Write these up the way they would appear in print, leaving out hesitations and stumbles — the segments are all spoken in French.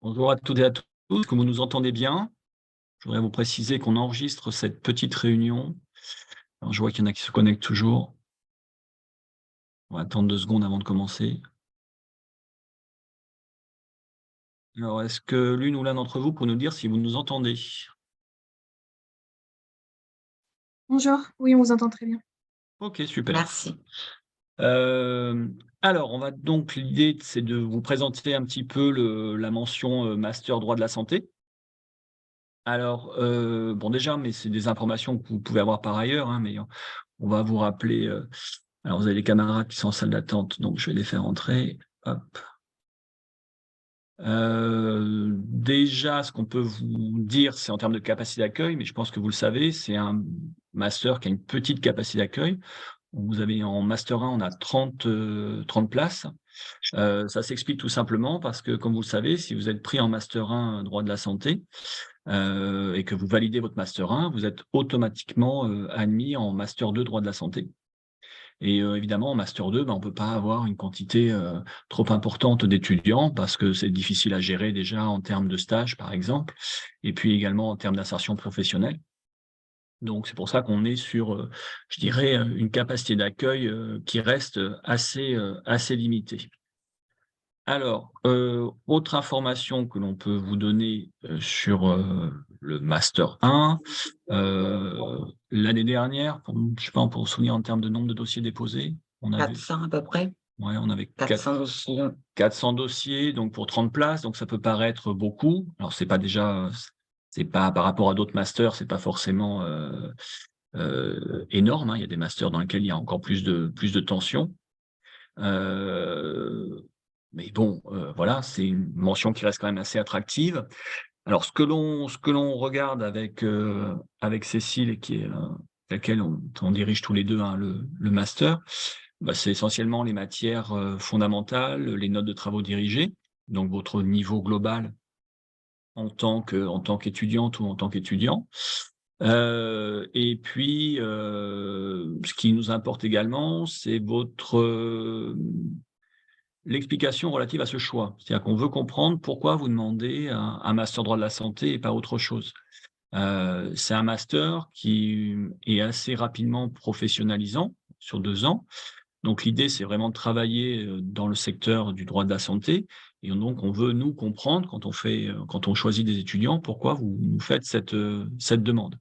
Bonjour à toutes et à tous, est-ce que vous nous entendez bien? Je voudrais vous préciser qu'on enregistre cette petite réunion. Alors, je vois qu'il y en a qui se connectent toujours. On va attendre 2 secondes avant de commencer. Alors, est-ce que l'une ou l'un d'entre vous peut nous dire si vous nous entendez? Bonjour, oui, on vous entend très bien. OK, super. Merci. Alors, on va donc l'idée, c'est de vous présenter un petit peu la mention, master droit de la santé. Alors, bon déjà, mais c'est des informations que vous pouvez avoir par ailleurs, hein, mais on va vous rappeler, alors vous avez les camarades qui sont en salle d'attente, donc je vais les faire entrer. Hop. Déjà, ce qu'on peut vous dire, c'est en termes de capacité d'accueil, mais je pense que vous le savez, c'est un master qui a une petite capacité d'accueil. Vous avez en master 1, on a 30 places. Ça s'explique tout simplement parce que, comme vous le savez, si vous êtes pris en master 1 droit de la santé, et que vous validez votre master 1, vous êtes automatiquement, admis en master 2 droit de la santé. Et évidemment, en master 2, on peut pas avoir une quantité, trop importante d'étudiants parce que c'est difficile à gérer déjà en termes de stage, par exemple, et puis également en termes d'insertion professionnelle. Donc c'est pour ça qu'on est sur, je dirais, une capacité d'accueil, qui reste, assez limitée. Alors, autre information que l'on peut vous donner, sur, le master 1, heu, l'année dernière, je sais pas, pour se souvenir en termes de nombre de dossiers déposés, on avait 400 à peu près? ouais, on avait 400 aussi, 400 dossiers, donc pour 30 places, donc ça peut paraître beaucoup. Alors c'est pas déjà, c'est pas par rapport à d'autres masters, c'est pas forcément, énorme, hein. Il y a des masters dans lesquels il y a encore plus de tension. Heu, mais bon, voilà, c'est une mention qui reste quand même assez attractive. Alors ce que l'on regarde avec Cécile et qui est, laquelle on dirige tous les 2, hein, le master, c'est essentiellement les matières, fondamentales, les notes de travaux dirigés, donc votre niveau global en tant qu'étudiante ou en tant qu'étudiant. Et puis, ce qui nous importe également, c'est l'explication relative à ce choix. C'est-à-dire qu'on veut comprendre pourquoi vous demandez un master droit de la santé et pas autre chose. C'est un master qui est assez rapidement professionnalisant, sur 2 ans. Donc l'idée, c'est vraiment de travailler, dans le secteur du droit de la santé et donc on veut, nous, comprendre quand on choisit des étudiants, pourquoi vous nous faites cette demande.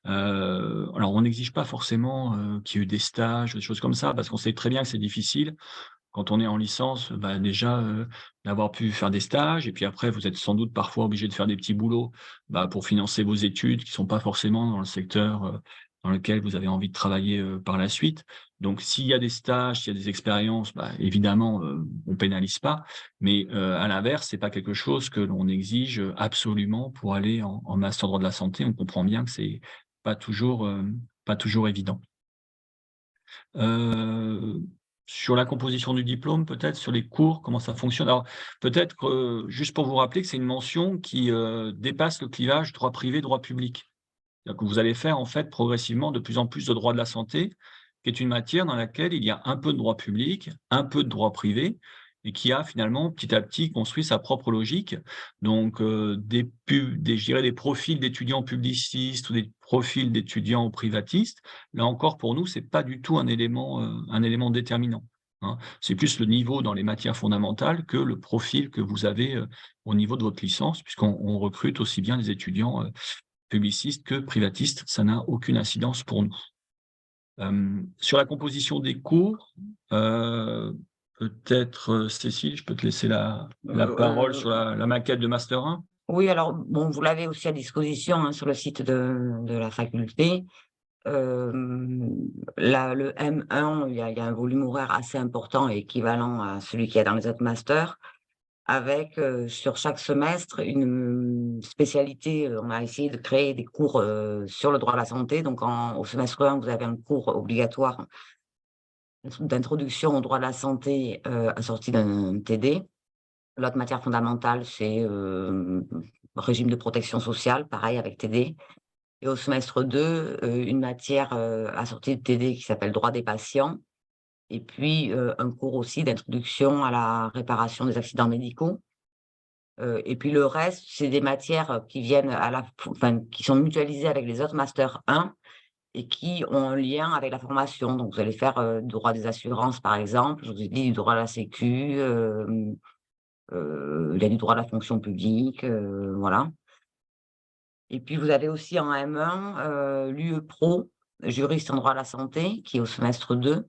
Alors on n'exige pas forcément, qu'il y ait eu des stages, des choses comme ça, parce qu'on sait très bien que c'est difficile. Quand on est en licence, déjà, d'avoir pu faire des stages et puis après vous êtes sans doute parfois obligé de faire des petits boulots, pour financer vos études qui sont pas forcément dans le secteur, dans lequel vous avez envie de travailler, par la suite. Donc s'il y a des stages, s'il y a des expériences, évidemment, on pénalise pas, mais à l'inverse, c'est pas quelque chose que l'on exige, absolument pour aller en master droit de la santé. On comprend bien que c'est pas toujours, pas toujours évident. Heu, sur la composition du diplôme peut-être, sur les cours, comment ça fonctionne? Alors peut-être que, juste pour vous rappeler que c'est une mention qui, dépasse le clivage droit privé, droit public. C'est-à-dire que vous allez faire en fait progressivement de plus en plus de droit de la santé, qui est une matière dans laquelle il y a un peu de droit public, un peu de droit privé et qui a finalement petit à petit construit sa propre logique. Donc, je dirais des profils d'étudiants publicistes ou des profils d'étudiants privatistes. Là encore pour nous, c'est pas du tout un élément déterminant, hein. C'est plus le niveau dans les matières fondamentales que le profil que vous avez, au niveau de votre licence puisqu'on recrute aussi bien des étudiants, publiciste que privatiste, ça n'a aucune incidence pour nous. Sur la composition des cours, heu, peut-être, Cécile, je peux te laisser la parole sur heu, la maquette de master 1? oui, alors bon, vous l'avez aussi à disposition, hein, sur le site de la faculté. Le M1, il y a un volume horaire assez important et équivalent à celui qu'il y a dans les autres masters avec, sur chaque semestre une spécialité, on a essayé de créer des cours, sur le droit à la santé. Donc au semestre 1, vous avez un cours obligatoire d'introduction au droit de la santé, assorti d'un TD. L'autre matière fondamentale, c'est, régime de protection sociale, pareil avec TD. Et au semestre 2, une matière, assortie de TD qui s'appelle droit des patients et puis, un cours aussi d'introduction à la réparation des accidents médicaux. Et puis le reste, c'est des matières qui viennent qui sont mutualisées avec les autres masters 1 et qui ont un lien avec la formation. Donc vous allez faire, droit des assurances, par exemple, je vous ai dit du droit à la sécu, il y a du droit à la fonction publique, voilà. Et puis vous avez aussi en M1, l'UE Pro, juriste en droit à la santé, qui est au semestre 2,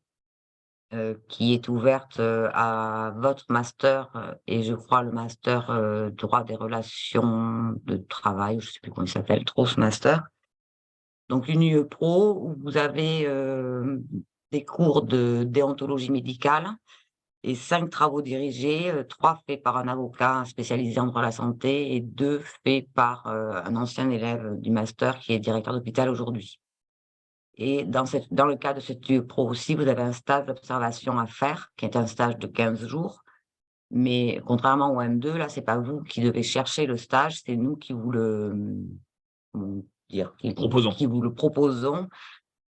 qui est ouverte, à votre master, et je crois le master, droit des relations de travail, je ne sais plus comment il s'appelle trop ce master. Donc une UE Pro où vous avez, des cours de déontologie médicale et 5 travaux dirigés, 3 faits par un avocat spécialisé en droit de la santé et 2 faits par, un ancien élève du master qui est directeur d'hôpital aujourd'hui. Et dans le cas de cette UE Pro aussi, vous avez un stage d'observation à faire, qui est un stage de 15 jours. Mais contrairement au M2, là, c'est pas vous qui devez chercher le stage, c'est nous qui vous le, comment dire? Proposons. Qui vous le proposons.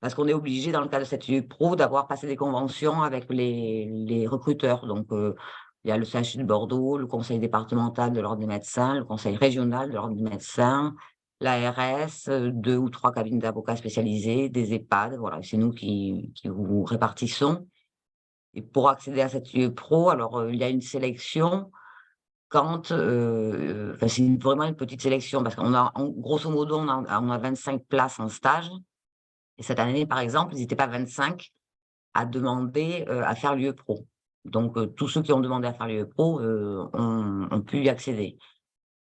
Parce qu'on est obligé, dans le cas de cette UE Pro, d'avoir passé des conventions avec les recruteurs. Donc, il y a le CHU de Bordeaux, le conseil départemental de l'ordre des médecins, le conseil régional de l'ordre des médecins, l'ARS, 2 ou 3 cabinets d'avocats spécialisés, des EHPAD, voilà, c'est nous qui vous répartissons. Et pour accéder à cette UE Pro, alors, il y a une sélection quand, enfin, c'est vraiment une petite sélection parce qu'on a, grosso modo, on a 25 places en stage. Et cette année, par exemple, ils n'étaient pas 25 à demander, à faire l'UE Pro. Donc, tous ceux qui ont demandé à faire l'UE Pro, ont pu y accéder.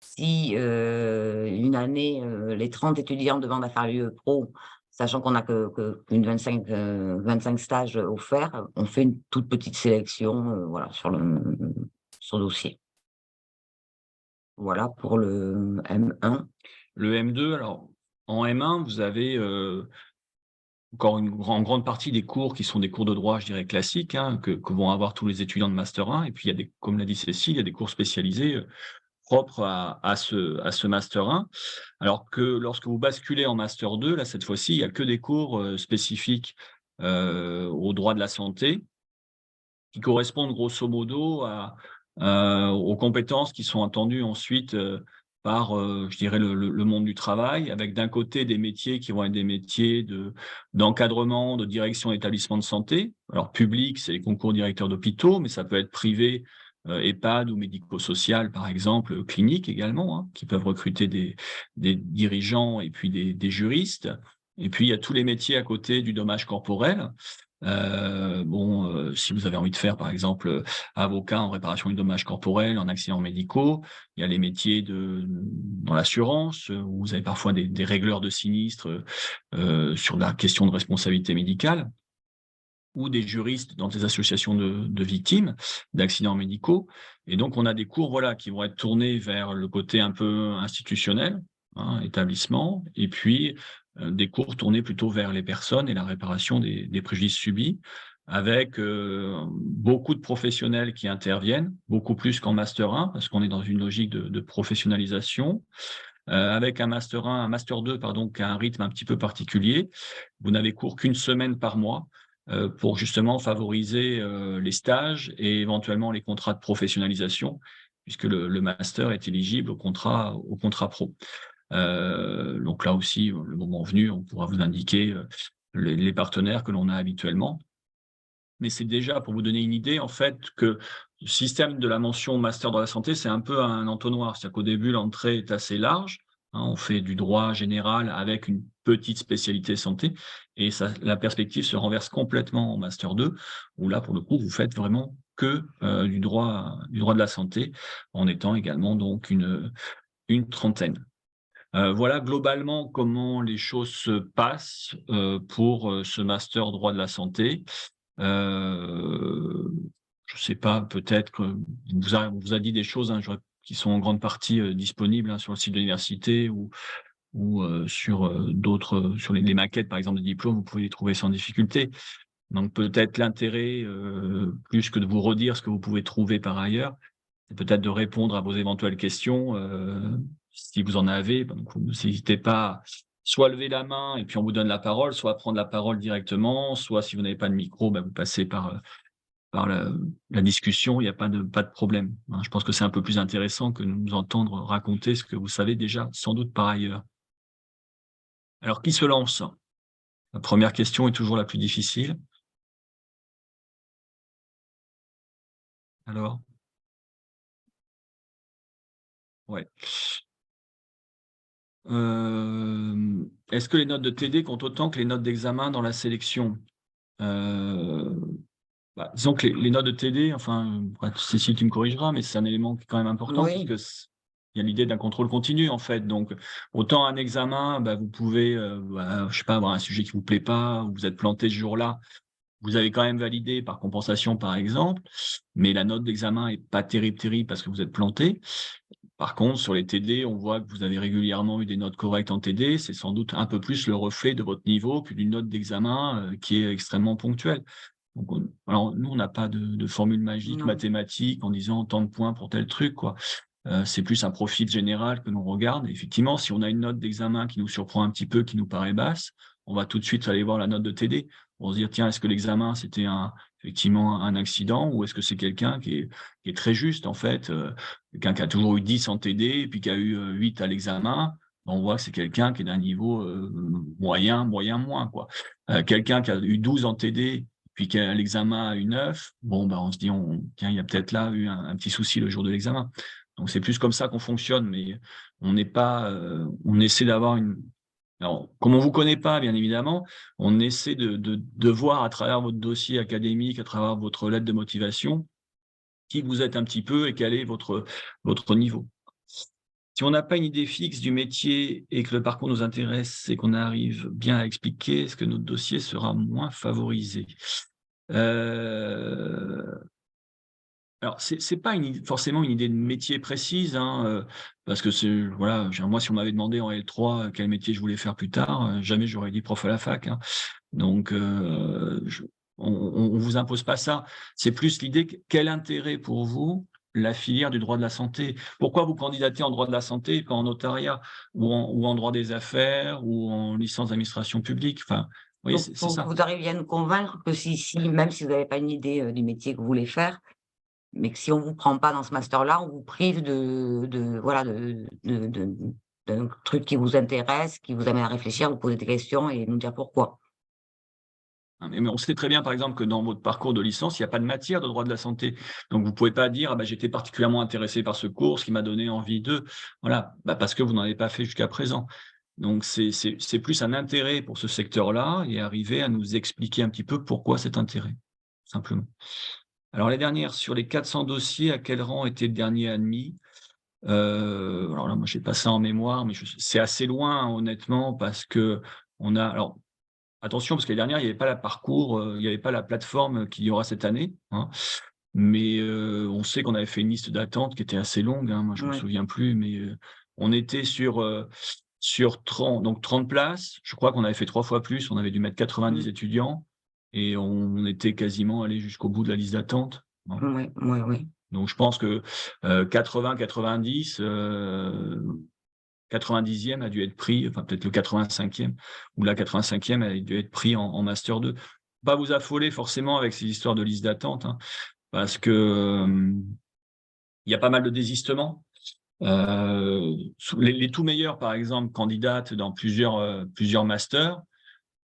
Si, une année, les 30 étudiants demandent à faire l'UE Pro, sachant qu'on a qu'une 25 stages offerts, on fait une toute petite sélection, voilà, sur dossier. Voilà pour le M1. Le M2, alors, en M1, vous avez, encore en grande partie des cours qui sont des cours de droit, je dirais classiques, hein, que vont avoir tous les étudiants de master 1 et puis il y a des, comme l'a dit Cécile, il y a des cours spécialisés, propres à ce master 1. Alors que lorsque vous basculez en master 2, là, cette fois-ci, il y a que des cours, spécifiques, au droit de la santé, qui correspondent grosso modo aux compétences qui sont attendues ensuite, par, je dirais le monde du travail, avec d'un côté des métiers qui vont être des métiers d'encadrement, de direction d'établissement de santé. Alors public, c'est les concours directeurs d'hôpitaux, mais ça peut être privé, EHPAD ou médico-social par exemple, clinique également, hein, qui peuvent recruter des dirigeants et puis des juristes. Et puis il y a tous les métiers à côté du dommage corporel. Si vous avez envie de faire, par exemple, avocat en réparation du dommage corporel, en accidents médicaux, il y a les métiers dans l'assurance, où vous avez parfois des régleurs de sinistres, sur la question de responsabilité médicale, ou des juristes dans des associations de victimes d'accidents médicaux. Et donc on a des cours, voilà, qui vont être tournés vers le côté un peu institutionnel, hein, établissement, et puis, des cours tournés plutôt vers les personnes et la réparation des préjudices subis, avec, beaucoup de professionnels qui interviennent, beaucoup plus qu'en master 1 parce qu'on est dans une logique de professionnalisation, avec un master 2 pardon, qui a un rythme un petit peu particulier. Vous n'avez cours qu'une semaine par mois, pour justement favoriser, les stages et éventuellement les contrats de professionnalisation, puisque le master est éligible au contrat pro. Donc là aussi, le moment venu, on pourra vous indiquer, les partenaires que l'on a habituellement. Mais c'est déjà pour vous donner une idée, en fait, que le système de la mention master dans la santé, c'est un peu un entonnoir. C'est-à-dire qu'au début, l'entrée est assez large, hein, on fait du droit général avec une petite spécialité santé et ça, la perspective se renverse complètement en master 2, où là, pour le coup, vous faites vraiment que, du droit de la santé, en étant également donc une trentaine. Voilà globalement comment les choses se passent, pour, ce master droit de la santé. Heu, je sais pas, peut-être que on vous a dit des choses, hein, qui sont en grande partie, disponibles, hein, sur le site de l'université ou sur, d'autres, sur les maquettes, par exemple, de diplômes, vous pouvez les trouver sans difficulté. Donc peut-être l'intérêt, plus que de vous redire ce que vous pouvez trouver par ailleurs, c'est peut-être de répondre à vos éventuelles questions, si vous en avez. Donc vous n'hésitez pas, soit à lever la main et puis on vous donne la parole, soit à prendre la parole directement, soit si vous n'avez pas de micro, vous passez par, par la discussion, il n'y a pas de problème, hein. Je pense que c'est un peu plus intéressant que de nous entendre raconter ce que vous savez déjà, sans doute par ailleurs. Alors qui se lance? La première question est toujours la plus difficile. Alors? Ouais. Est-ce que les notes de TD comptent autant que les notes d'examen dans la sélection? Heu, disons que les notes de TD, enfin, Cécile, tu me corrigeras, mais c'est un élément qui est quand même important Oui, puisque il y a l'idée d'un contrôle continu, en fait. Donc, autant un examen, vous pouvez, je sais pas, avoir un sujet qui vous plaît pas ou vous êtes planté ce jour-là, vous avez quand même validé par compensation, par exemple, mais la note d'examen est pas terrible, terrible parce que vous êtes planté. Par contre, sur les TD, on voit que vous avez régulièrement eu des notes correctes en TD. C'est sans doute un peu plus le reflet de votre niveau qu'une note d'examen, qui est extrêmement ponctuelle. Donc alors nous, on n'a pas de formule magique non. mathématique en disant tant de points pour tel truc, quoi. C'est plus un profil général que l'on regarde. Effectivement, si on a une note d'examen qui nous surprend un petit peu, qui nous paraît basse, on va tout de suite aller voir la note de TD pour se dire: «Tiens, est-ce que l'examen, c'était effectivement un accident ou est-ce que c'est quelqu'un qui est très juste, en fait?» Quelqu'un qui a toujours eu 10 en TD et puis qui a eu, 8 à l'examen, on voit que c'est quelqu'un qui est d'un niveau, moyen, moyen moins, quoi. Quelqu'un qui a eu 12 en TD, puis qui a l'examen a eu 9, bon, on se dit: «Tiens, il y a peut-être là eu un petit souci le jour de l'examen». Donc c'est plus comme ça qu'on fonctionne, mais on n'est pas, on essaie d'avoir une alors, comme on vous connaît pas, bien évidemment, on essaie de voir à travers votre dossier académique, à travers votre lettre de motivation, qui vous êtes un petit peu et quel est votre niveau. Si on n'a pas une idée fixe du métier et que le parcours nous intéresse et qu'on arrive bien à expliquer, est-ce que notre dossier sera moins favorisé? Heu, alors c'est pas forcément une idée de métier précise, hein, parce que c'est voilà, moi, si on m'avait demandé en L3, quel métier je voulais faire plus tard, jamais j'aurais dit prof à la fac, hein. Donc on vous impose pas ça. C'est plus l'idée quel intérêt pour vous la filière du droit de la santé? Pourquoi vous candidatez en droit de la santé et pas en notariat ou en droit des affaires ou en licence d'administration publique? Enfin, vous voyez, c'est Pour que ça. vous arriviez à nous convaincre que même si vous n'avez pas une idée, du métier que vous voulez faire, mais que si on vous prend pas dans ce master-là, on vous prive de voilà, d'un truc qui vous intéresse, qui vous amène à réfléchir, vous poser des questions et nous dire pourquoi. Hein, mais on sait très bien, par exemple, que dans votre parcours de licence, il y a pas de matière de droit de la santé. Donc vous pouvez pas dire: «Ah j'étais particulièrement intéressé par ce cours, ce qui m'a donné envie de». Voilà, parce que vous n'en avez pas fait jusqu'à présent. Donc c'est plus un intérêt pour ce secteur-là et arriver à nous expliquer un petit peu pourquoi cet intérêt, simplement. Alors la dernière, sur les 400 dossiers, à quel rang était le dernier admis? Alors là, moi, j'ai pas ça en mémoire, mais c'est assez loin, hein, honnêtement, parce qu'on a alors attention, parce que l'année dernière, il n'y avait pas la parcours, il n'y avait pas la plateforme qu'il y aura cette année, hein. Mais, on sait qu'on avait fait une liste d'attente qui était assez longue, hein. Moi, je me Ouais. souviens plus, mais, on était sur 30 donc 30 places. Je crois qu'on avait fait 3 fois plus, on avait dû mettre 90 Mmh. étudiants et on était quasiment allé jusqu'au bout de la liste d'attente, hein. Ouais, ouais, ouais. Donc je pense que, 80-90, 90e a dû être pris, enfin peut-être le 85e ou la 85e a dû être pris en master 2. Pas vous affoler forcément avec ces histoires de liste d'attente, hein, parce que, il y a pas mal de désistements. Sous les tout meilleurs, par exemple, candidatent dans plusieurs masters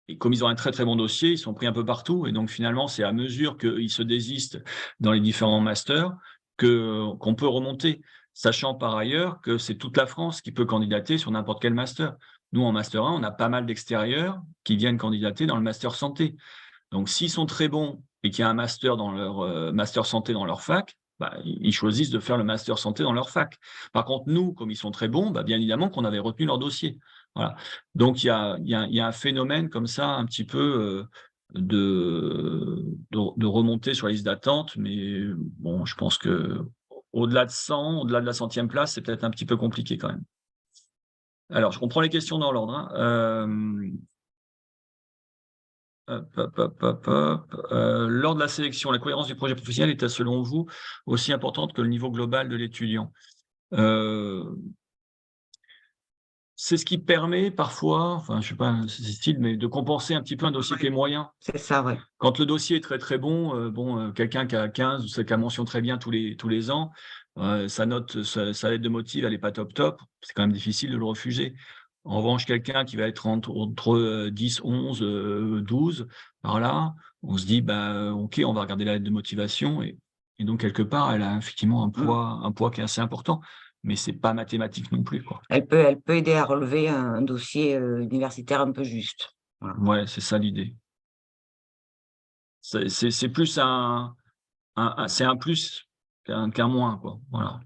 et comme ils ont un très, très bon dossier, ils sont pris un peu partout et donc finalement, c'est à mesure qu'ils se désistent dans les différents masters qu'on peut remonter. Sachant par ailleurs que c'est toute la France qui peut candidater sur n'importe quel master. Nous, en master 1, on a pas mal d'extérieurs qui viennent candidater dans le master santé. Donc s'ils sont très bons et qu'il y a un master dans leur, master santé dans leur fac, ils choisissent de faire le master santé dans leur fac. Par contre, nous, comme ils sont très bons, bien évidemment qu'on avait retenu leur dossier. Voilà. Donc il y a un phénomène comme ça un petit peu, de remontée sur la liste d'attente, mais bon, je pense qu'au-delà de 100, au-delà de la 100e place, c'est peut-être un petit peu compliqué quand même. Alors je reprends les questions dans l'ordre, hein. Hop, hop, hop, hop, hop. Lors de la sélection, la cohérence du projet professionnel est-elle selon vous aussi importante que le niveau global de l'étudiant? Heu, c'est ce qui permet parfois, enfin, je sais pas si c'est style, mais de compenser un petit peu un dossier qui est moyen. C'est ça, ouais. Quand le dossier est très, très bon, quelqu'un qui a 15 ou c'est qui a mention très bien tous les ans, sa note, sa lettre de motive, elle est pas top, top, c'est quand même difficile de le refuser. En revanche, quelqu'un qui va être entre 10, 11, 12 par là, on se dit: «Bah, OK, on va regarder la lettre de motivation» et donc quelque part, elle a effectivement Mmh. un poids qui est assez important, mais c'est pas mathématique non plus, quoi. Elle peut aider à relever un dossier, universitaire un peu juste. Voilà. Ouais, c'est ça l'idée. C'est plus c'est un plus qu'un moins, quoi, voilà.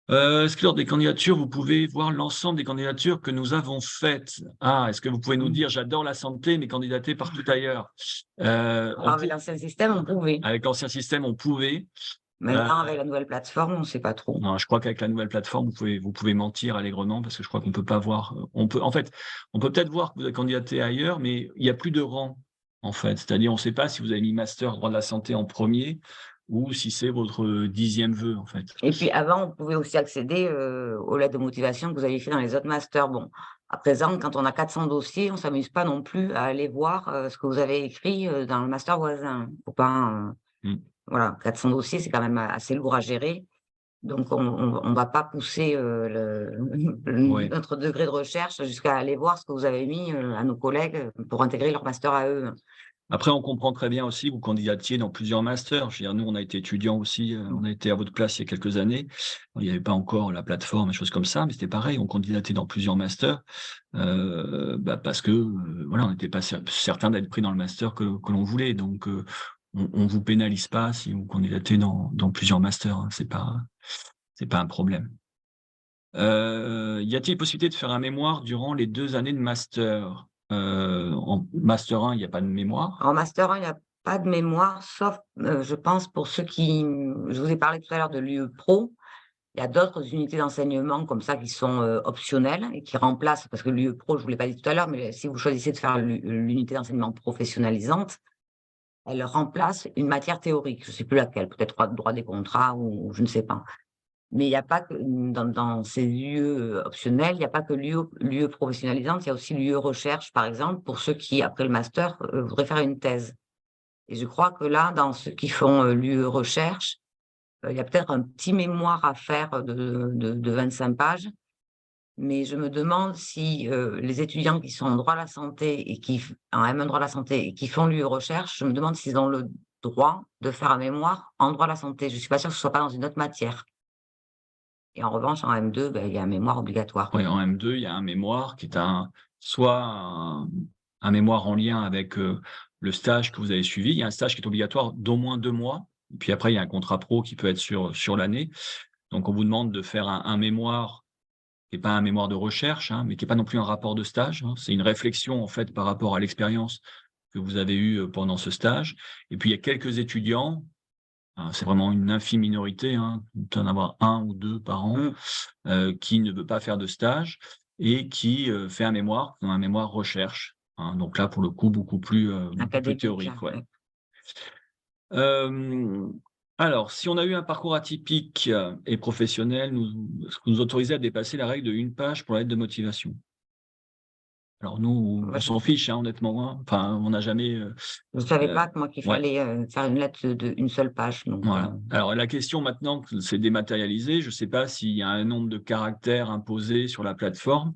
Est-ce que lors des candidatures, vous pouvez voir l'ensemble des candidatures que nous avons faites? Ah, est-ce que vous pouvez nous Mmh. dire: «J'adore la santé, mais candidater partout ailleurs»? On Avec pou l'ancien système, on pouvait. Avec l'ancien système, on pouvait. Heu, Maintenant, avec la nouvelle plateforme, on ne sait pas trop. non, je crois qu'avec la nouvelle plateforme, vous pouvez mentir allègrement parce que je crois qu'on peut pas voir, on peut peut-être voir que vous avez candidaté ailleurs, mais il y a plus de rang, en fait. C'est-à-dire, on ne sait pas si vous avez mis master droit de la santé en premier ou si c'est votre 10e vœu, en fait. Et puis avant, on pouvait aussi accéder, aux lettres de motivation que vous aviez fait dans les autres masters. Bon, à présent, quand on a 400 dossiers, on s'amuse pas non plus à aller voir, ce que vous avez écrit, dans le master voisin. Faut pas, Mmh. voilà, 400 dossiers, c'est quand même assez lourd à gérer. Donc on va pas pousser, Ouais. notre degré de recherche jusqu'à aller voir ce que vous avez mis, à nos collègues, pour intégrer leur master à eux. Après, on comprend très bien aussi, vous candidatiez dans plusieurs masters. Je veux dire, nous, on a été étudiants aussi, Mmh. on a été à votre place il y a quelques années. Il n'y avait pas encore la plateforme et choses comme ça, mais c'était pareil, on candidatait dans plusieurs masters, parce que, voilà, on n'était pas certain d'être pris dans le master que l'on voulait. Donc, on vous pénalise pas si vous candidatez dans plusieurs masters, hein, c'est pas un problème. Y a-t-il possibilité de faire un mémoire durant les 2 années de master? En master 1, il y a pas de mémoire. En master 1, il y a pas de mémoire, sauf, je pense pour ceux qui, je vous ai parlé tout à l'heure de l'UE Pro. Il y a d'autres unités d'enseignement comme ça qui sont, optionnelles et qui remplacent, parce que l'UE Pro, je vous l'ai pas dit tout à l'heure, mais si vous choisissez de faire l'unité d'enseignement professionnalisante, elle remplace une matière théorique. Je ne sais plus laquelle, peut-être droit des contrats ou je ne sais pas. Mais il y a pas que dans ces UE, optionnels, il y a pas que l'UE professionnalisante, il y a aussi l'UE recherche, par exemple, pour ceux qui, après le master, voudraient faire une thèse. Et je crois que là, dans ceux qui font, l'UE recherche, il y a peut-être un petit mémoire à faire de 25 pages, mais je me demande si, les étudiants qui sont en droit à la santé et en M1 droit à la santé et qui font l'UE recherche, je me demande s'ils ont le droit de faire un mémoire en droit à la santé. Je suis pas sûre que ce soit pas dans une autre matière. Et en revanche, en M2, il y a un mémoire obligatoire. Ouais, en M2, il y a un mémoire qui est soit un mémoire en lien avec, le stage que vous avez suivi. Il y a un stage qui est obligatoire d'au moins 2 mois. Et puis après, il y a un contrat pro qui peut être sur l'année. Donc on vous demande de faire un mémoire qui est pas un mémoire de recherche, hein, mais qui est pas non plus un rapport de stage, hein. C'est une réflexion, en fait, par rapport à l'expérience que vous avez eue, pendant ce stage. Et puis il y a quelques étudiants, c'est vraiment une infime minorité, hein, il doit en avoir 1 ou 2 par an, Mmh. qui ne veut pas faire de stage et qui, fait un mémoire recherche, hein. Donc là, pour le coup, beaucoup plus Académique, théorique, ouais. ouais. Hem, alors, si on a eu un parcours atypique, et professionnel, est-ce que vous nous autorisez à dépasser la règle de 1 page pour la lettre de motivation? Alors nous, on Ouais, s'en fiche, hein, honnêtement, hein. Enfin, on n'a jamais, je ne savais heu pas que moi qu'il ouais. fallait, faire une lettre de une seule page, donc Voilà. Alors la question maintenant que c'est dématérialisé, je ne sais pas s'il y a un nombre de caractères imposés sur la plateforme.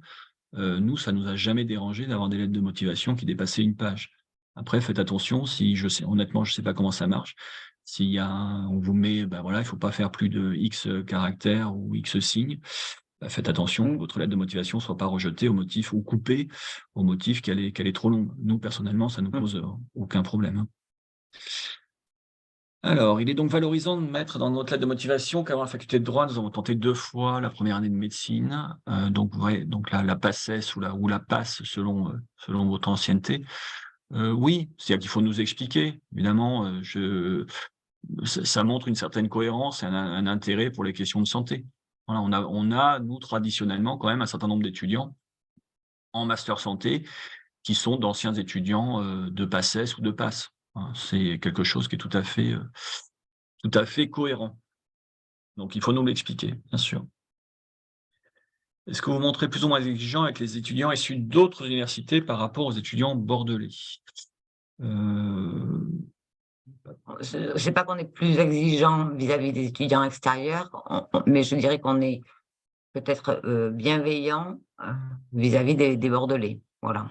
Nous, ça nous a jamais dérangé d'avoir des lettres de motivation qui dépassaient 1 page. Après, faites attention si je sais honnêtement, je sais pas comment ça marche. S'il y a on vous met, voilà, il faut pas faire plus de X, caractères ou X signes, faites attention que mmh. votre lettre de motivation soit pas rejetée au motif ou coupée au motif qu'elle est trop longue. Nous, personnellement, ça nous Mmh. pose, aucun problème, hein. Alors, il est donc valorisant de mettre dans notre lettre de motivation qu'avant la faculté de droit, nous avons tenté 2 fois la première année de médecine, donc ouais, donc la PACES ou la PASS selon votre ancienneté. Oui, c'est-à-dire qu'il faut nous expliquer. Évidemment, ça montre une certaine cohérence et un intérêt pour les questions de santé. Voilà, on a, nous, traditionnellement, quand même, un certain nombre d'étudiants en master santé qui sont d'anciens étudiants, de PACES ou de PASS. Hein, c'est quelque chose qui est tout à fait cohérent. Donc il faut nous l'expliquer, bien sûr. Est-ce que vous montrez plus ou moins exigeant avec les étudiants issus d'autres universités par rapport aux étudiants bordelais? Euh, Je ne sais pas qu'on est plus exigeant vis-à-vis des étudiants extérieurs, mais je dirais qu'on est peut-être bienveillant vis-à-vis des Bordelais. Voilà.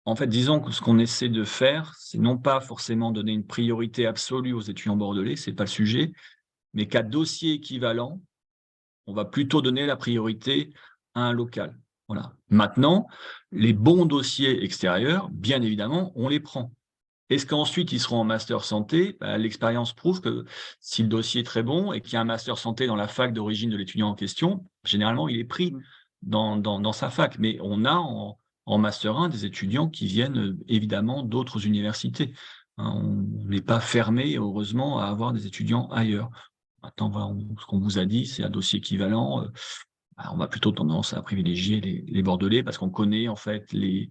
En fait, disons que ce qu'on essaie de faire, c'est non pas forcément donner une priorité absolue aux étudiants bordelais, c'est pas le sujet, mais qu'à dossier équivalent, on va plutôt donner la priorité à un local. Voilà. Maintenant, les bons dossiers extérieurs, bien évidemment, on les prend. Est-ce qu'ensuite ils seront en master santé? Bah, l'expérience prouve que si le dossier est très bon et qu'il y a un master santé dans la fac d'origine de l'étudiant en question, généralement il est pris dans sa fac. Mais on a en master 1 des étudiants qui viennent évidemment d'autres universités. Hein, on n'est pas fermé, heureusement, à avoir des étudiants ailleurs. Maintenant, voilà, ce qu'on vous a dit, c'est un dossier équivalent. Bah, on a plutôt tendance à privilégier les Bordelais parce qu'on connaît en fait les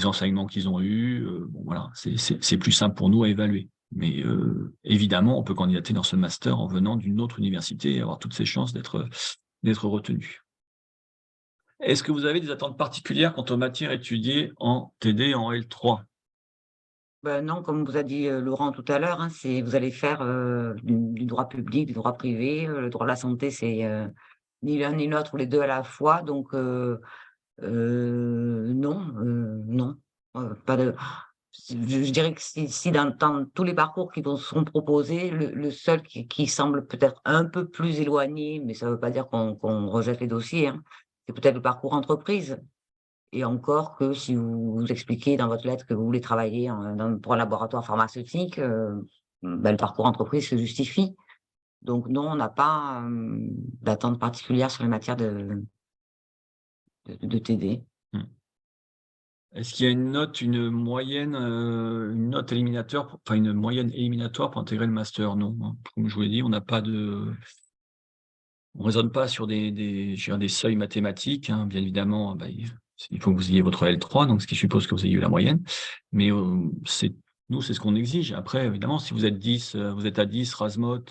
enseignements qu'ils ont eus. Bon, voilà, c'est plus simple pour nous à évaluer. Mais évidemment, on peut candidater dans ce master en venant d'une autre université et avoir toutes ses chances d'être retenu. Est-ce que vous avez des attentes particulières quant aux matières étudiées en TD et en L3? Ben non, comme vous a dit Laurent tout à l'heure, hein, vous allez faire du droit public, du droit privé. Le droit de la santé, c'est ni l'un ni l'autre, ou les deux à la fois. Donc, non, non, pas de. Je dirais que si dans tous les parcours qui vous seront proposés, le seul qui semble peut-être un peu plus éloigné, mais ça ne veut pas dire qu'on rejette les dossiers, hein, c'est peut-être le parcours entreprise. Et encore que si vous expliquez dans votre lettre que vous voulez travailler pour un laboratoire pharmaceutique, ben, le parcours entreprise se justifie. Donc non, on n'a pas d'attente particulière sur les matières de TD. Mmh. Est-ce qu'il y a une moyenne, une note éliminatoire, enfin une moyenne éliminatoire pour intégrer le master? Non, hein. Comme je vous l'ai dit, on n'a pas de. On ne raisonne pas sur je dirais des seuils mathématiques, hein. Bien évidemment, bah, il faut que vous ayez votre L3, donc ce qui suppose que vous ayez eu la moyenne. Mais nous, c'est ce qu'on exige. Après, évidemment, si vous êtes vous êtes à 10 Rasmot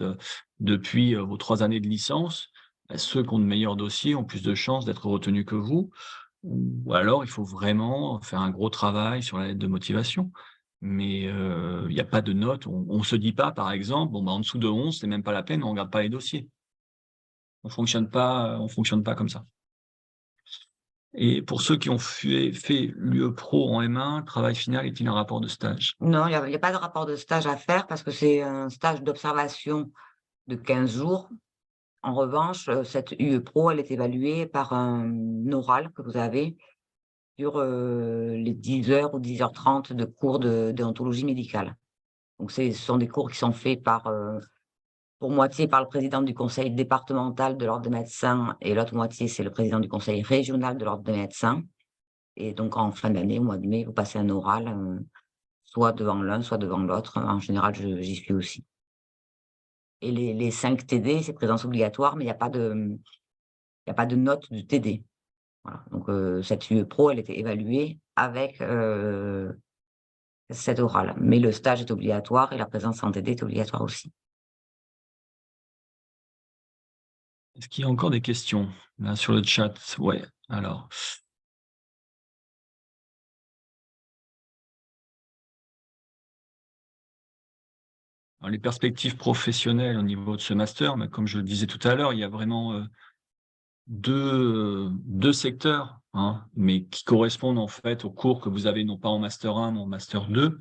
depuis vos 3 années de licence, bah, ceux qui ont de meilleurs dossiers ont plus de chances d'être retenus que vous. Ou alors, il faut vraiment faire un gros travail sur la lettre de motivation. Mais il n'y a pas de note. On ne se dit pas, par exemple, bon, bah, en dessous de 11, c'est même pas la peine, on ne regarde pas les dossiers. On fonctionne pas comme ça. Et pour ceux qui ont fait l'UE Pro en M1, travail final est-il un rapport de stage? Non, il y a pas de rapport de stage à faire parce que c'est un stage d'observation de 15 jours. En revanche, cette UE Pro, elle est évaluée par un oral que vous avez sur les 10 heures ou 10h30 de cours de déontologie médicale. Donc ce sont des cours qui sont faits pour moitié par le président du conseil départemental de l'ordre des médecins et l'autre moitié, c'est le président du conseil régional de l'ordre des médecins. Et donc en fin d'année, au mois de mai, vous passez un oral, soit devant l'un, soit devant l'autre. En général, j'y suis aussi. Et les 5 TD, c'est présence obligatoire, mais il y a pas de note du TD. Voilà, donc cette UE Pro, elle était évaluée avec cet oral. Mais le stage est obligatoire et la présence en TD est obligatoire aussi. Est-ce qu'il y a encore des questions là sur le chat? Ouais, alors. Les perspectives professionnelles au niveau de ce master, mais comme je le disais tout à l'heure, il y a vraiment 2 secteurs, hein, mais qui correspondent en fait aux cours que vous avez non pas en master 1, mais en master 2.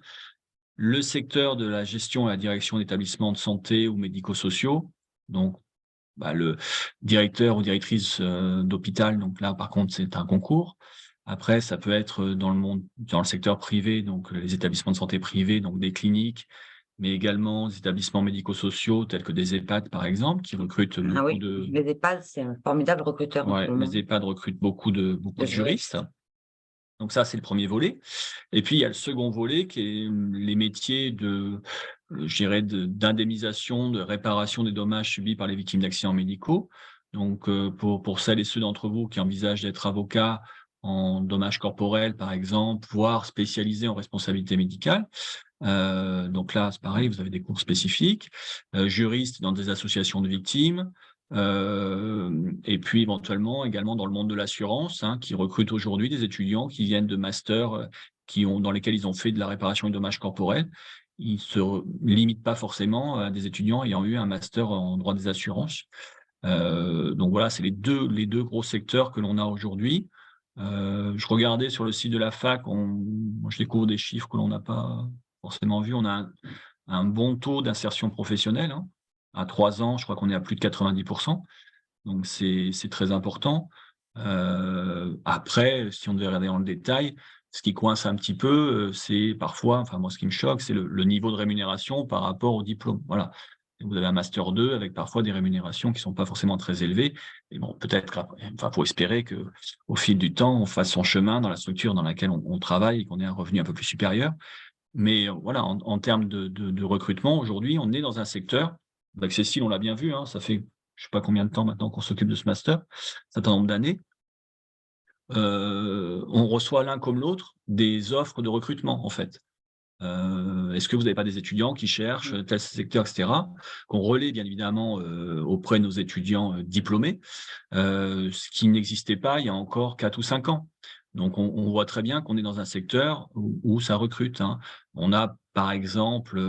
Le secteur de la gestion et la direction d'établissements de santé ou médico-sociaux, donc bah, le directeur ou directrice d'hôpital, donc là par contre c'est un concours. Après, ça peut être dans le secteur privé, donc les établissements de santé privés, donc des cliniques, mais également des établissements médico-sociaux tels que des EHPAD par exemple, qui recrutent Ah beaucoup oui, de. les EHPAD, c'est un formidable recruteur en ce Ouais, moment, les EHPAD recrutent beaucoup de de juristes. juristes. Donc ça, c'est le premier volet. Et puis il y a le second volet qui est les métiers je dirais d'indemnisation, de réparation des dommages subis par les victimes d'accidents médicaux. Donc pour celles et ceux d'entre vous qui envisagent d'être avocats en dommages corporels, par exemple, voire spécialisés en responsabilité médicale. Donc là, c'est pareil, vous avez des cours spécifiques. Juristes dans des associations de victimes, Et puis éventuellement également dans le monde de l'assurance, hein, qui recrute aujourd'hui des étudiants qui viennent de masters, dans lesquels ils ont fait de la réparation et dommages corporels. Ils se limitent pas forcément à des étudiants ayant eu un master en droit des assurances. Donc voilà, c'est les deux gros secteurs que l'on a aujourd'hui. Je regardais sur le site de la fac, moi je découvre des chiffres que l'on n'a pas forcément vus. On a un bon taux d'insertion professionnelle, hein. À 3 ans, je crois qu'on est à plus de 90. Donc c'est très important. Après, si on devait regarder dans le détail, ce qui coince un petit peu, c'est parfois, enfin moi ce qui me choque, c'est le niveau de rémunération par rapport au diplôme. Voilà. Vous avez un master 2 avec parfois des rémunérations qui sont pas forcément très élevées. Et bon, peut-être qu'après, enfin, faut espérer qu'au fil du temps, on fasse son chemin dans la structure dans laquelle on travaille et qu'on ait un revenu un peu plus supérieur. Mais voilà, en termes de recrutement, aujourd'hui, on est dans un secteur, avec Cécile, on l'a bien vu, hein, ça fait je sais pas combien de temps maintenant qu'on s'occupe de ce master, un certain nombre d'années. On reçoit l'un comme l'autre des offres de recrutement, en fait. Est-ce que vous n'avez pas des étudiants qui cherchent tel secteur, et cetera, qu'on relaie bien évidemment, auprès de nos étudiants, diplômés, ce qui n'existait pas il y a encore 4 ou 5 ans. Donc on voit très bien qu'on est dans un secteur où ça recrute, hein. On a par exemple,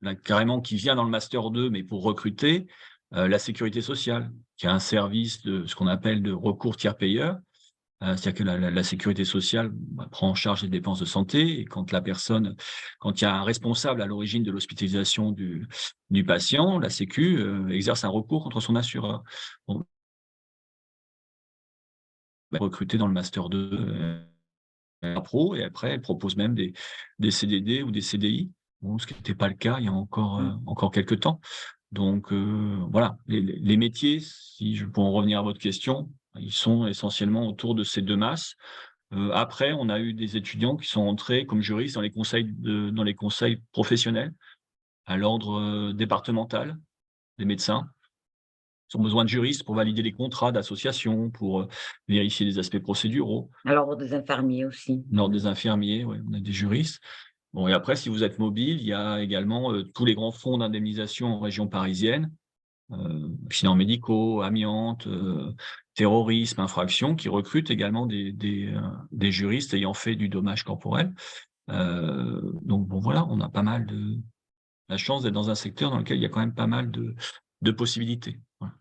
là carrément qui vient dans le master 2 mais pour recruter, la sécurité sociale, qui a un service de ce qu'on appelle de recours tiers payeur. C'est-à-dire que la sécurité sociale, bah, prend en charge les dépenses de santé et quand il y a un responsable à l'origine de l'hospitalisation du patient, la sécu, exerce un recours contre son assureur. Bon, bah, recruter dans le master 2, pro et après elle propose même des CDD ou des CDI, bon, ce qui n'était pas le cas il y a encore quelques temps. Donc voilà, les métiers, si je pour en revenir à votre question, ils sont essentiellement autour de ces 2 masses. Après, on a eu des étudiants qui sont entrés comme juristes dans les conseils professionnels, à l'ordre, départemental des médecins. Ils ont besoin de juristes pour valider les contrats d'association, pour, vérifier les aspects procéduraux. À l'ordre des infirmiers aussi. L'ordre des infirmiers, ouais, on a des juristes. Bon et après, si vous êtes mobile, il y a également, tous les grands fonds d'indemnisation en région parisienne, accidents médicaux, amiante, terrorisme, infractions, qui recrutent également des juristes ayant fait du dommage corporel. Donc bon, voilà, on a pas mal de la chance d'être dans un secteur dans lequel il y a quand même pas mal de possibilités. Voilà.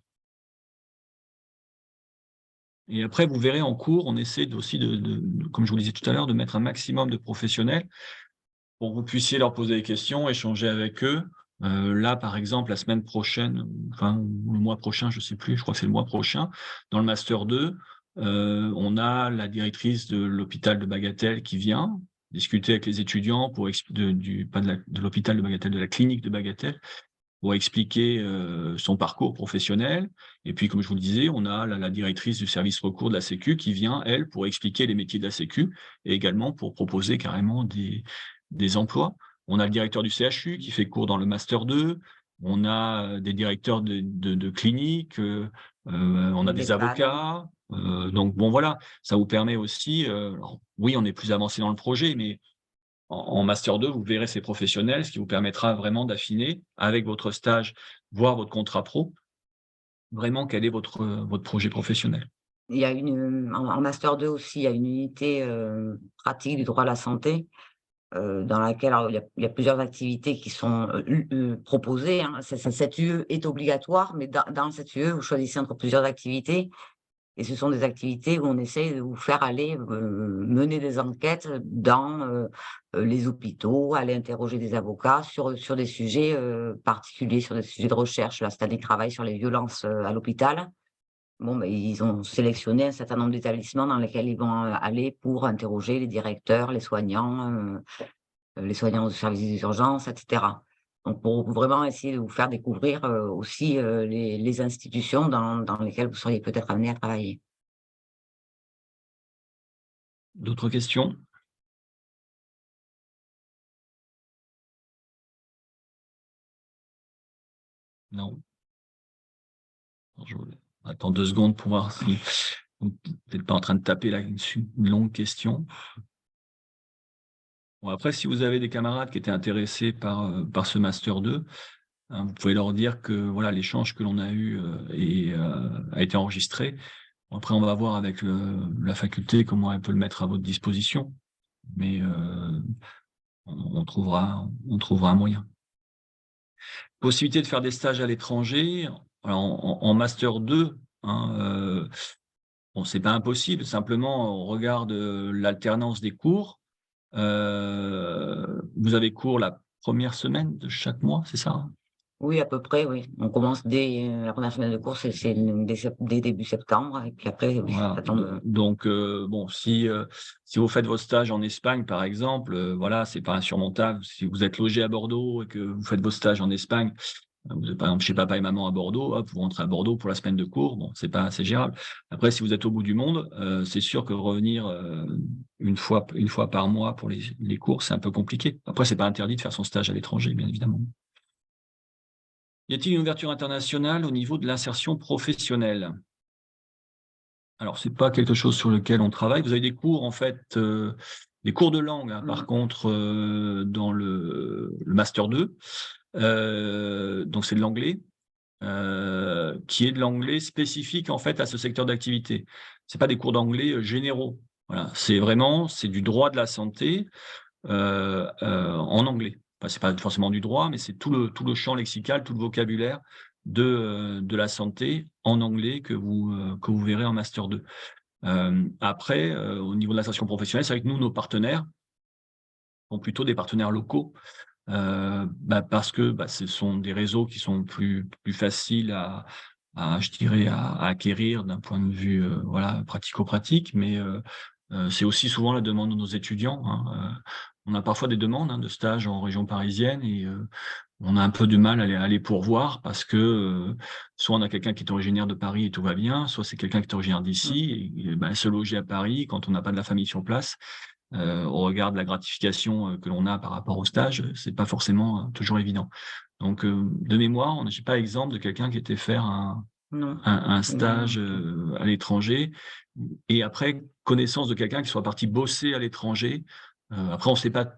Et après, vous verrez en cours, on essaie aussi comme je vous le disais tout à l'heure, de mettre un maximum de professionnels pour que vous puissiez leur poser des questions, échanger avec eux. Là, par exemple, la semaine prochaine, enfin, ou le mois prochain, je sais plus, je crois que c'est le mois prochain, dans le master 2, on a la directrice de l'hôpital de Bagatelle qui vient discuter avec les étudiants pour pas de l'hôpital de Bagatelle, de la clinique de Bagatelle, pour expliquer, son parcours professionnel. Et puis, comme je vous le disais, on a la directrice du service recours de la sécu qui vient, elle, pour expliquer les métiers de la sécu et également pour proposer carrément des emplois. On a le directeur du CHU qui fait cours dans le master 2. On a, des directeurs de cliniques, on a des D'EHPAD. avocats. Donc bon, voilà, ça vous permet aussi, alors oui, on est plus avancé dans le projet, mais en master 2, vous verrez ces professionnels, ce qui vous permettra vraiment d'affiner avec votre stage, voire votre contrat pro, vraiment quel est votre projet professionnel. Il y a en master 2 aussi, il y a une unité, pratique du droit à la santé, dans laquelle alors il y a plusieurs activités qui sont, proposées, hein. Cette UE est obligatoire, mais dans cette UE, vous choisissez entre plusieurs activités et ce sont des activités où on essaie de vous faire aller, mener des enquêtes dans, les hôpitaux, aller interroger des avocats sur des sujets, particuliers, sur des sujets de recherche. Là, cette année, ils travaillent sur les violences, à l'hôpital. Bon, ben, ils ont sélectionné un certain nombre d'établissements dans lesquels ils vont, aller pour interroger les directeurs, les soignants au service des urgences et cetera. Donc pour vraiment essayer de vous faire découvrir, aussi, les institutions dans lesquelles vous seriez peut-être amenés à travailler. D'autres questions? Non? Alors je attends 2 secondes pour voir si vous n'êtes pas en train de taper là une longue question. Bon après, si vous avez des camarades qui étaient intéressés par ce master 2, Hein, vous pouvez leur dire que voilà, l'échange que l'on a eu a été enregistré. Après, on va voir avec la faculté comment elle peut le mettre à votre disposition, mais on trouvera un moyen. Possibilité de faire des stages à l'étranger, alors en master 2, hein, bon, c'est pas impossible, simplement on regarde, l'alternance des cours. Vous avez cours la première semaine de chaque mois, c'est ça, hein? Oui, à peu près, oui. On commence dès, la première semaine de cours, c'est dès début septembre et puis après, oui, Voilà, ça tombe, donc bon, si vous faites votre stage en Espagne, par exemple, voilà, c'est pas insurmontable. Si vous êtes logé à Bordeaux et que vous faites vos stages en Espagne, vous êtes par exemple chez papa et maman à Bordeaux, hop, vous rentrez à Bordeaux pour la semaine de cours, bon, c'est gérable. Après, si vous êtes au bout du monde, c'est sûr que revenir, une fois par mois pour les cours, c'est un peu compliqué. Après, c'est pas interdit de faire son stage à l'étranger, bien évidemment. Y a-t-il une ouverture internationale au niveau de l'insertion professionnelle? Alors, c'est pas quelque chose sur lequel on travaille. Vous avez des cours, en fait, des cours de langue, hein, par contre, dans le master 2. Donc c'est de l'anglais, qui est de l'anglais spécifique, en fait, à ce secteur d'activité. C'est pas des cours d'anglais, généraux. Voilà, c'est du droit de la santé, en anglais. Enfin, c'est pas forcément du droit, mais c'est tout le champ lexical, tout le vocabulaire de la santé en anglais que vous verrez en master 2. Après, au niveau de l'insertion professionnelle, c'est vrai que nous, nos partenaires sont plutôt des partenaires locaux, parce que, ce sont des réseaux qui sont plus faciles je dirais, à acquérir d'un point de vue, voilà, pratico-pratique, mais c'est aussi souvent la demande de nos étudiants, hein. On a parfois des demandes, hein, de stages en région parisienne et on a un peu du mal à les pourvoir parce que, soit on a quelqu'un qui est originaire de Paris et tout va bien, soit c'est quelqu'un qui est originaire d'ici et se loger à Paris quand on n'a pas de la famille sur place, au regard de la gratification, que l'on a par rapport au stage, c'est pas forcément, toujours évident. Donc, de mémoire, j'ai pas exemple de quelqu'un qui était faire non, un ça me dit rien stage, non plus. à l'étranger et après connaissance de quelqu'un qui soit parti bosser à l'étranger. Après on sait pas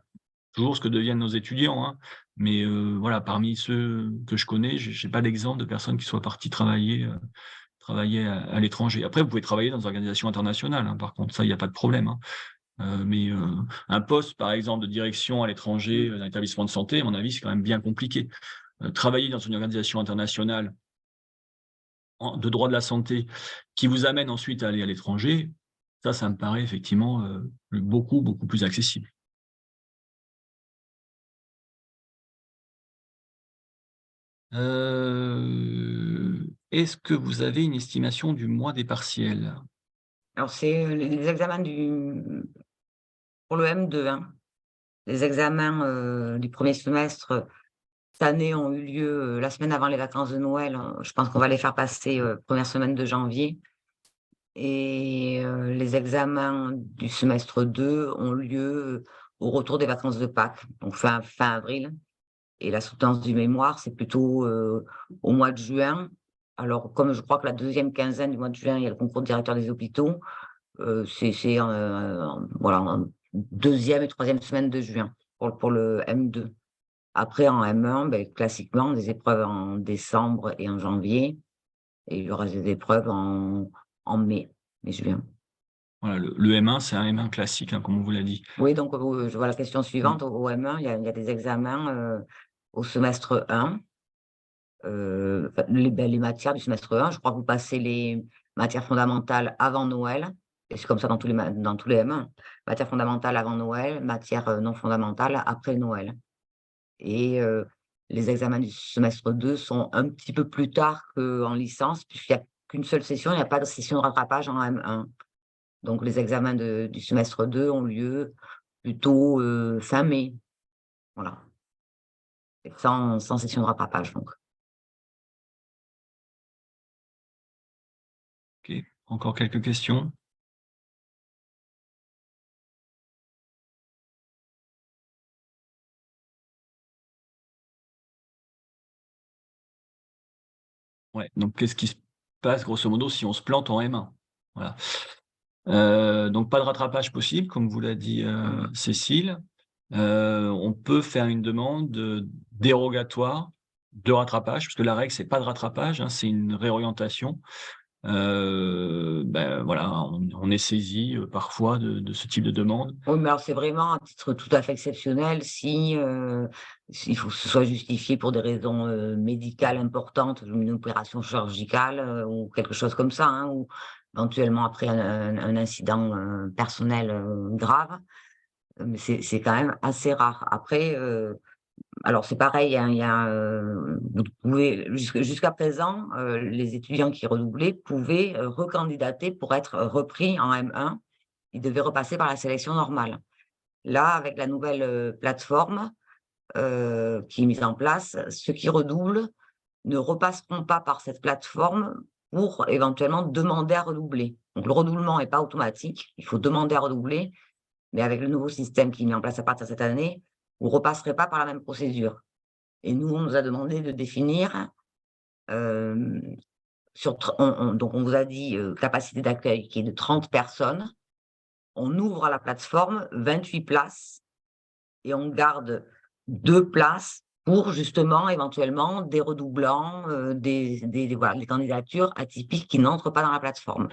toujours ce que deviennent nos étudiants, hein, mais voilà, parmi ceux que je connais, j'ai pas d'exemple de personnes qui soient parties travailler à l'étranger. Après, vous pouvez travailler dans des organisations internationales, hein, par contre, ça, il y a pas de problème, hein. Mais un poste, par exemple, de direction à l'étranger, Mmh. d'un établissement de santé, à mon avis, c'est quand même bien compliqué. Travailler dans une organisation internationale de droit de la santé qui vous amène ensuite à aller à l'étranger, ça me paraît effectivement, beaucoup plus accessible. Est-ce que vous avez une estimation du mois des partiels? Alors c'est, les examens pour le M2, hein. Les examens, du premier semestre, cette année ont eu lieu, la semaine avant les vacances de Noël, je pense qu'on va les faire passer, 1re semaine de janvier et les examens du semestre 2 ont lieu, au retour des vacances de Pâques, donc fin avril et la soutenance du mémoire, c'est plutôt, au mois de juin. Alors comme je crois que la deuxième quinzaine du mois de juin, il y a le concours de directeur des hôpitaux, c'est voilà, en 2e et 3e semaine de juin pour le M2. Après en M1, beh, classiquement des épreuves en décembre et en janvier et il y aura des épreuves en mai-juin. Voilà, le M1, c'est un M1 classique, hein, comme on vous l'a dit. Oui, donc je vois la question Mmh. suivante. Au M1, il y a des examens, au semestre 1, enfin les matières du semestre 1. Je crois que vous passez les matières fondamentales avant Noël et c'est comme ça dans tous les M1. Matières fondamentales avant Noël, matières, non fondamentales après Noël et les examens du semestre 2 sont un petit peu plus tard qu'en licence puisqu'il y a qu'une seule session, il n'y a pas de session de rattrapage en M1. Donc les examens du semestre 2 ont lieu plutôt, fin mai, voilà, et sans session de rattrapage donc. OK. Encore quelques questions? Ouais, donc qu'est-ce qui se passe grosso modo si on se plante en M1? Voilà. Donc pas de rattrapage possible, comme vous l'a dit, Mmh. Cécile. On peut faire une demande, dérogatoire de rattrapage, parce que la règle, c'est pas de rattrapage, hein, c'est une réorientation. Voilà, on est saisi, parfois de ce type de demande. Oui, mais alors c'est vraiment à titre tout à fait exceptionnel si, s'il faut que ce soit justifié pour des raisons, médicales importantes, une opération chirurgicale, ou quelque chose comme ça, hein, ou éventuellement après un incident, personnel, grave, mais c'est quand même assez rare. Après, alors c'est pareil, hein, il y a, vous pouvez jusqu'à présent, les étudiants qui redoublaient pouvaient, recandidater pour être repris en M1. Ils devaient repasser par la sélection normale. Là, avec la nouvelle, plateforme, qui est mise en place, ceux qui redoublent ne repasseront pas par cette plateforme pour éventuellement demander à redoubler. Donc le redoublement n'est pas automatique, il faut demander à redoubler, mais avec le nouveau système qui est mis en place à partir de cette année, vous ne repasserez pas par la même procédure. Et nous, on nous a demandé de définir, hem, sur tr on vous a dit, capacité d'accueil qui est de 30 personnes. On ouvre à la plateforme 28 places et on garde 2 places pour justement, éventuellement, des redoublants, voilà, des candidatures atypiques qui n'entrent pas dans la plateforme.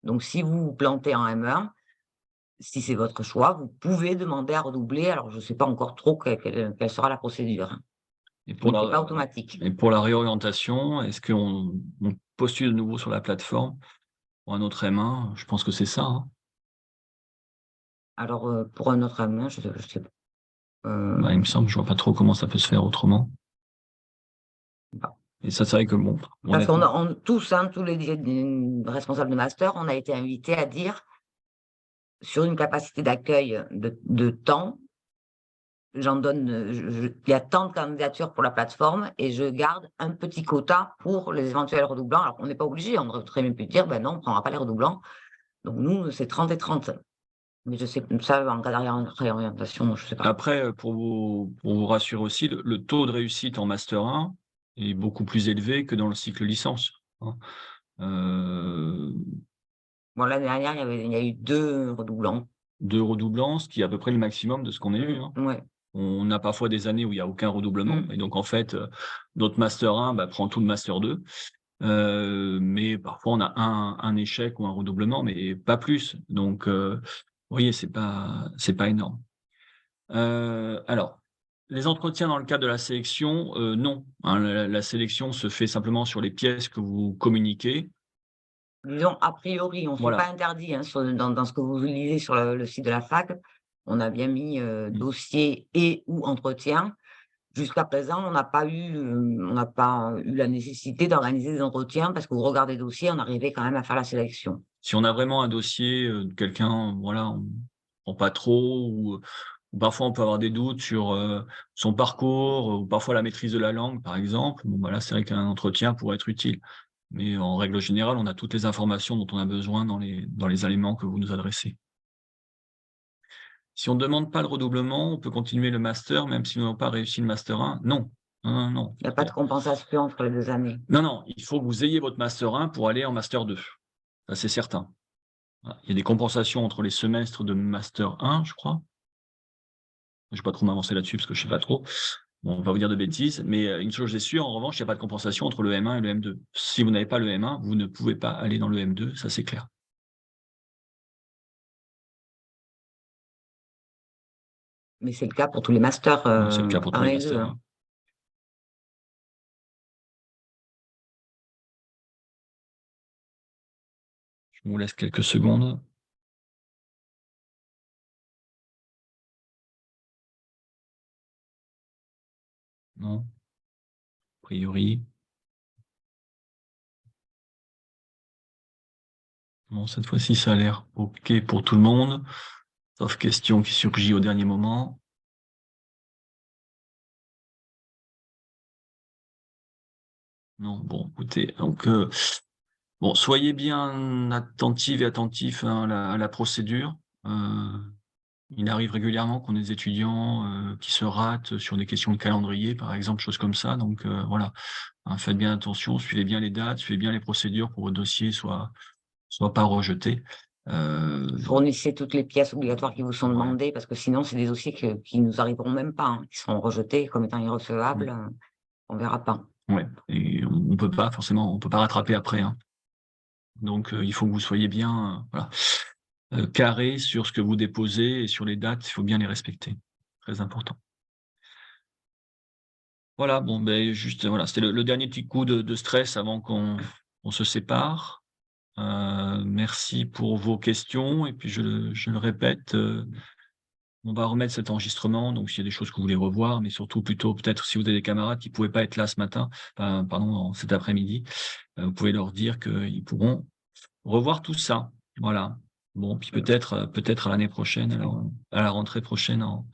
Donc si vous vous plantez en M1, si c'est votre choix, vous pouvez demander à redoubler. Alors je ne sais pas encore trop quelle sera la procédure, hein, Et mais pour c'est pas la automatique. et pour la réorientation, est-ce qu'on postule de nouveau sur la plateforme pour un autre M1? Je pense que c'est ça, hein? Alors, pour un autre M1, je sais pas, Il me semble, je vois pas trop comment ça peut se faire autrement. bah, Et ça, c'est vrai que bon, parce qu'on honnêtement, tous, hein, tous les responsables de master, on a été invités à dire sur une capacité d'accueil de temps, j'en donne, il y a tant de candidatures pour la plateforme et je garde un petit quota pour les éventuels redoublants. Alors on n'est pas obligé, on aurait très bien pu dire: «Ben non, on ne prendra pas les redoublants». Donc nous, c'est 30 et 30. Mais je sais ça, en cas de réorientation, je sais pas. après, pour vous rassurer aussi, le taux de réussite en master 1 est beaucoup plus élevé que dans le cycle licence, hein. Heu, Bon, l'année dernière, il y a eu 2 redoublants. 2 redoublants, ce qui est à peu près le maximum de ce qu'on ait eu, hein. Ouais. On a parfois des années où il y a aucun redoublement Mmh. et donc en fait, notre master 1, prend tout le master 2. Mais parfois on a un échec ou un redoublement, mais pas plus. Donc, vous voyez, c'est pas énorme. Alors, les entretiens dans le cadre de la sélection, non, hein, la sélection se fait simplement sur les pièces que vous communiquez. Disons, a priori, on ne s'est pas Voilà. interdit, hein, dans ce que vous lisez sur le site de la fac, on a bien mis, Mmh. dossier et ou entretien. Jusqu'à présent, on n'a pas eu la nécessité d'organiser des entretiens parce que vous regardez le dossier, on arrivait quand même à faire la sélection. Si on a vraiment un dossier, de quelqu'un, voilà, on prend pas trop ou parfois on peut avoir des doutes sur, son parcours, ou parfois la maîtrise de la langue, par exemple. Bon, bah, là, c'est vrai qu'un entretien pourrait être utile. Mais en règle générale, on a toutes les informations dont on a besoin dans les éléments que vous nous adressez. Si on ne demande pas le redoublement, on peut continuer le master même si on n'a pas réussi le master 1? Non. Non, non, non. Il n'y a pas de compensation entre les 2 années. Non, non, il faut que vous ayez votre master 1 pour aller en master 2. Ça, c'est certain. Voilà. Il y a des compensations entre les semestres de master 1, je crois. Je ne vais pas trop m'avancer là-dessus parce que je ne sais pas trop. Bon, on va vous dire de bêtises, mais une chose est sûre, en revanche, il y a pas de compensation entre le M1 et le M2. Si vous n'avez pas le M1, vous ne pouvez pas aller dans le M2, ça c'est clair. Mais c'est le cas pour tous les masters, Ouais, c'est le cas pour tous 1 les et 2, masters, hein. hein. Je vous laisse quelques secondes. Non, a priori. Non, cette fois-ci, ça a l'air OK pour tout le monde, sauf question qui surgit au dernier moment. Non, bon, écoutez, donc, bon, soyez bien attentives et attentifs, hein, à la procédure. Il arrive régulièrement qu'on ait des étudiants, qui se ratent sur des questions de calendrier, par exemple, choses comme ça. Donc, voilà, hein, faites bien attention, suivez bien les dates, suivez bien les procédures pour que votre dossier soit pas rejeté. Heu, Fournissez toutes les pièces obligatoires qui vous sont ouais. demandées parce que sinon c'est des dossiers qui nous arriveront même pas, hein, qui seront rejetés comme étant Mmh. irrecevables. on verra pas. Ouais, et on peut pas forcément, on peut pas rattraper après, hein. Donc, il faut que vous soyez bien, voilà, carré sur ce que vous déposez et sur les dates, il faut bien les respecter. Très important. Voilà, bon, ben juste, voilà, c'était le dernier petit coup de stress avant qu'on se sépare. Merci pour vos questions et puis je le répète, on va remettre cet enregistrement, donc s'il y a des choses que vous voulez revoir, mais surtout plutôt peut-être si vous avez des camarades qui ne pouvaient pas être là ce matin, cet après-midi, vous pouvez leur dire qu'ils pourront revoir tout ça. Voilà. Bon, puis peut-être à l'année prochaine, alors, à la rentrée prochaine en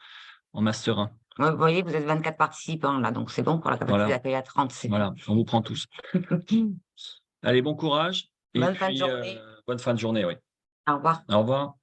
master 1. Ouais, vous voyez, vous êtes 24 participants là, donc c'est bon pour la capacité Voilà, d'accueil à 30, c'est voilà, on vous prend tous. Allez, bon courage et Bonne fin de puis, journée. bonne fin de journée, oui. Au revoir. Au revoir.